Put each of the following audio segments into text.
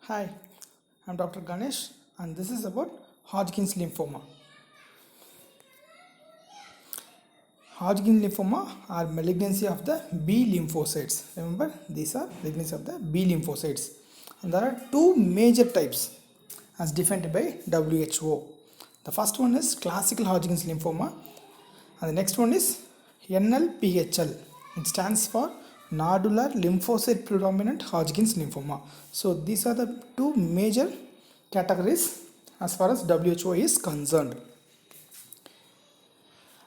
Hi, I'm Dr. Ganesh and this is about Hodgkins lymphoma. Hodgkin lymphoma are malignancy of the B lymphocytes. Remember, these are malignancy of the B lymphocytes. And there are two major types as defined by WHO. The first one is classical Hodgkin's lymphoma and the next one is NLPHL. It stands for nodular lymphocyte predominant Hodgkin's lymphoma. So these are the two major categories as far as WHO is concerned.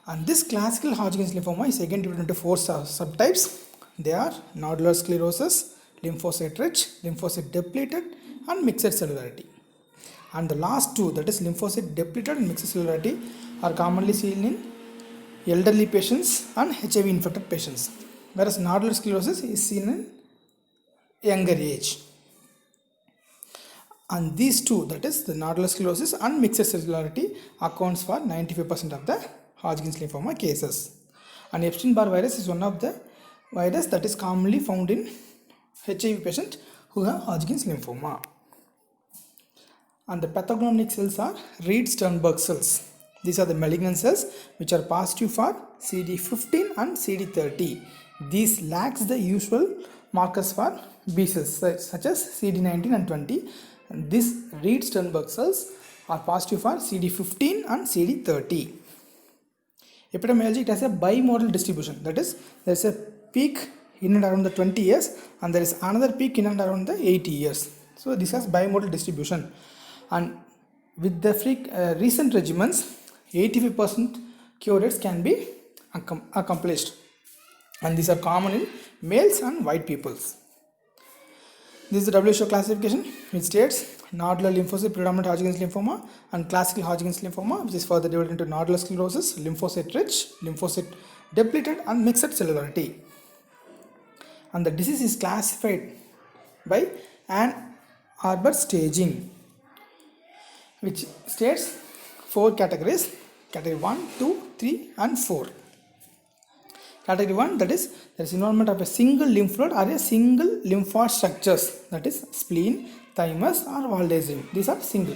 And this classical Hodgkin's lymphoma is again divided into four subtypes. They are nodular sclerosis, lymphocyte rich, lymphocyte depleted, and mixed cellularity. And the last two, that is lymphocyte depleted and mixed cellularity, are commonly seen in elderly patients and HIV infected patients, whereas nodular sclerosis is seen in younger age. And these two, that is the nodular sclerosis and mixed cellularity, accounts for 95% of the Hodgkin's lymphoma cases. And Epstein-Barr virus is one of the virus that is commonly found in HIV patients who have Hodgkin's lymphoma. And the pathognomonic cells are Reed-Sternberg cells. These are the malignant cells which are positive for CD15 and CD30. These lacks the usual markers for B cells such as CD19 and 20. And these Reed-Sternberg cells are positive for CD15 and CD30. Epidemiology, it has a bimodal distribution, that is there is a peak in and around the 20 years and there is another peak in and around the 80 years. So this has bimodal distribution, and with the recent regimens 85% cure rates can be accomplished, and these are common in males and white peoples. This is the WHO classification which states nodular lymphocyte predominant Hodgkin's lymphoma and classical Hodgkin's lymphoma, which is further divided into nodular sclerosis, lymphocyte rich, lymphocyte depleted, and mixed cellularity. And the disease is classified by Ann Arbor staging, which states four categories: category 1, 2, 3, and 4. Category 1, that is there is involvement of a single lymph node or a single lymphoid structures, that is spleen, thymus, or Waldenström. These are single.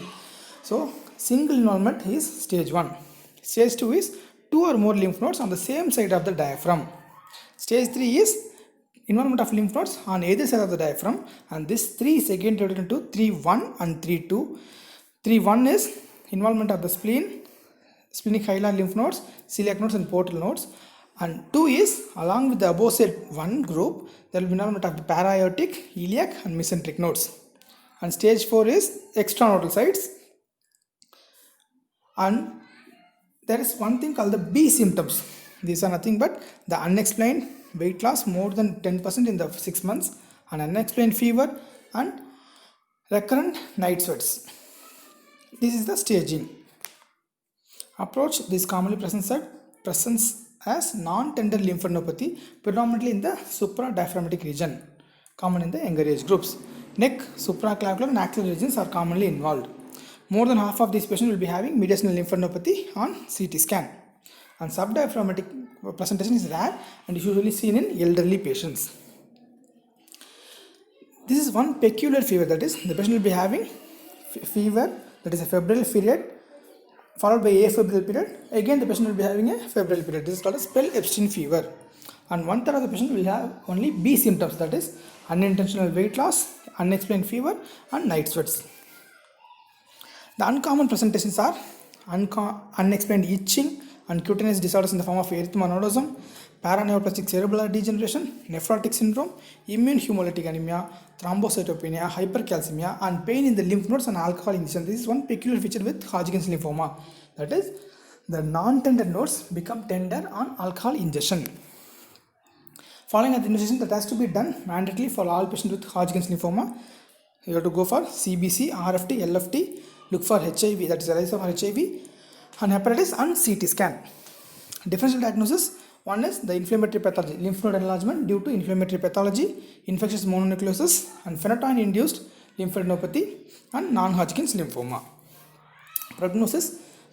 So single involvement is stage 1. Stage 2 is two or more lymph nodes on the same side of the diaphragm. Stage 3 is involvement of lymph nodes on either side of the diaphragm, and this 3 is again divided into 3-1 and 3-2. 3-1 is involvement of the spleen, splenic hilar lymph nodes, celiac nodes, and portal nodes. And 2 is, along with the above said 1 group, there will be involvement of the para-aortic, iliac, and mesenteric nodes. And stage 4 is extranodal sites. And there is one thing called the B symptoms. These are nothing but the unexplained weight loss more than 10% in the 6 months, and unexplained fever, and recurrent night sweats. This is the staging approach. This commonly presents as non-tender lymphadenopathy, predominantly in the supradiaphragmatic region, common in the younger age groups. Neck, supraclavicular, and axial regions are commonly involved. More than half of these patients will be having mediastinal lymphadenopathy on CT scan. And subdiaphragmatic presentation is rare and is usually seen in elderly patients. This is one peculiar fever, that is the patient will be having fever, that is a febrile period, followed by afebrile period. Again the patient will be having a febrile period. This is called a Spell-Epstein fever. And 1/3 of the patient will have only B symptoms, that is unintentional weight loss, unexplained fever, and night sweats. The uncommon presentations are unexplained itching and cutaneous disorders in the form of erythema, paraneoplastic cerebral degeneration, nephrotic syndrome, immune hemolytic anemia, thrombocytopenia, hypercalcemia, and pain in the lymph nodes and alcohol ingestion. This is one peculiar feature with Hodgkin's lymphoma, that is the non-tender nodes become tender on alcohol ingestion. Following an investigation that has to be done mandatorily for all patients with Hodgkin's lymphoma. You have to go for CBC, RFT, LFT, look for HIV, that is ELISA for HIV, and hepatitis, and CT scan. Differential diagnosis: one is the inflammatory pathology, lymph node enlargement due to inflammatory pathology, infectious mononucleosis, and phenytoin-induced lymphadenopathy, and non-Hodgkin's lymphoma. Prognosis: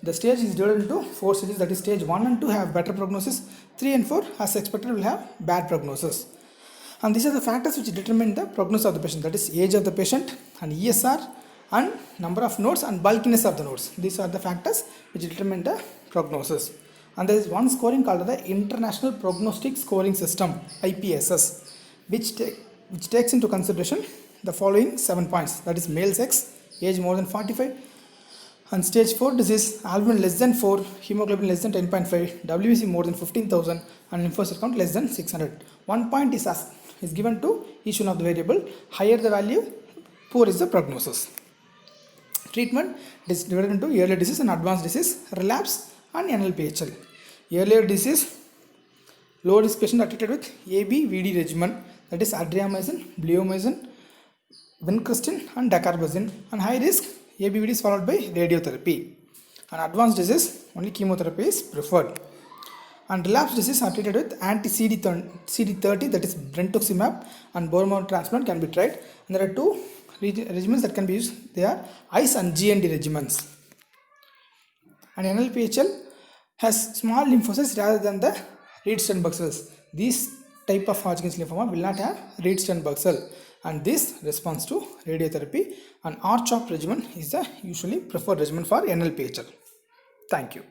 the stage is divided into 4 stages, that is stage 1 and 2 have better prognosis, 3 and 4 as expected will have bad prognosis. And these are the factors which determine the prognosis of the patient, that is age of the patient and ESR and number of nodes and bulkiness of the nodes. These are the factors which determine the prognosis. And there is one scoring called the International Prognostic Scoring System, IPSS, which takes into consideration the following 7 points, that is male sex, age more than 45, and stage 4 disease, albumin less than 4, hemoglobin less than 10.5, WBC more than 15,000, and lymphocyte count less than 600. 1 point is given to each one of the variable. Higher the value, poor is the prognosis. Treatment is divided into early disease and advanced disease, relapse and NLPHL. Earlier disease, low risk patient are treated with ABVD regimen, that is adriamycin, bleomycin, vincristine and dacarbazine, and high risk ABVD is followed by radiotherapy. And advanced disease, only chemotherapy is preferred. And relapse disease are treated with anti-CD30, that is brentuximab, and bone marrow transplant can be tried. And there are two regimens that can be used. They are ICE and GND regimens. And NLPHL has small lymphocytes rather than the Reed-Sternberg cells. These type of Hodgkins lymphoma will not have Reed-Sternberg cell, and this responds to radiotherapy, and R-CHOP regimen is the usually preferred regimen for NLPHL. Thank you.